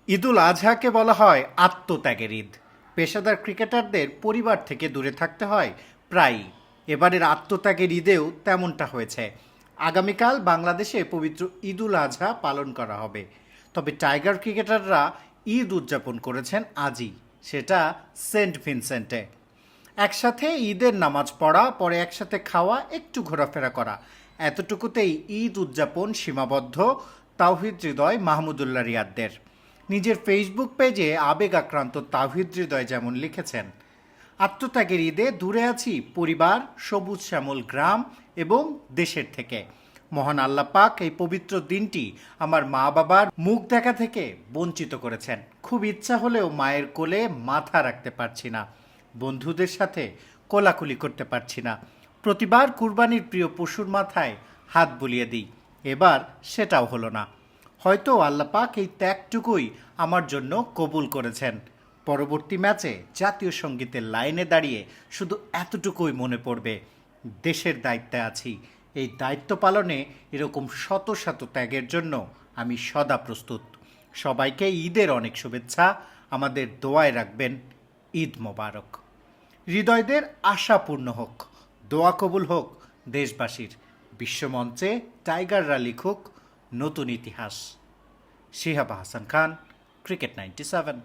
ঈদুল আজহাকে বলা হয় আত্মত্যাগের ঈদ। পেশাদার ক্রিকেটারদের পরিবার থেকে দূরে থাকতে হয় প্রায়ই। এবারের আত্মত্যাগের ঈদেও তেমনটা হয়েছে। আগামীকাল বাংলাদেশে পবিত্র ঈদুল আজহা পালন করা হবে। তবে টাইগার ক্রিকেটাররা ঈদ উদযাপন করেছেন আজই, সেটা সেন্ট ভিনসেন্টে। একসাথে ঈদের নামাজ পড়া, পরে একসাথে খাওয়া, একটু ঘোরাফেরা করা, এতটুকুতেই ঈদ উদযাপন সীমাবদ্ধ তাওহিদ হৃদয় মাহমুদুল্লাহ রিয়াদদের। নিজের ফেসবুক পেজে আবেগ আক্রান্ত তাওহিদ হৃদয় যেমন লিখেছেন, আত্মত্যাগের ঈদে দূরে আছি পরিবার, সবুজ শ্যামল গ্রাম এবং দেশের থেকে। মহান আল্লাহ পাক এই পবিত্র দিনটি আমার মা বাবার মুখ দেখা থেকে বঞ্চিত করেছেন। খুব ইচ্ছা হলেও মায়ের কোলে মাথা রাখতে পারছি না, বন্ধুদের সাথে কোলাকুলি করতে পারছি না। প্রতিবার কুরবানির প্রিয় পশুর মাথায় হাত বুলিয়ে দিই, এবার সেটাও হলো না। হয়তো আল্লাহ পাক এই ত্যাগটুকুই আমার জন্য কবুল করেছেন। পরবর্তী ম্যাচে জাতীয় সঙ্গীতের লাইনে দাঁড়িয়ে শুধু এতটুকুই মনে পড়বে, দেশের দায়িত্বে আছি। এই দায়িত্ব পালনে এরকম শত শত ত্যাগের জন্য আমি সদা প্রস্তুত। সবাইকে ঈদের অনেক শুভেচ্ছা, আমাদের দোয়ায় রাখবেন। ঈদ মোবারক। হৃদয়দের আশা পূর্ণ হোক, দোয়া কবুল হোক দেশবাসীর। বিশ্বমঞ্চে টাইগাররা লিখুক নতুন ইতিহাস। শিহাব হাসান খান, ক্রিকেট 97।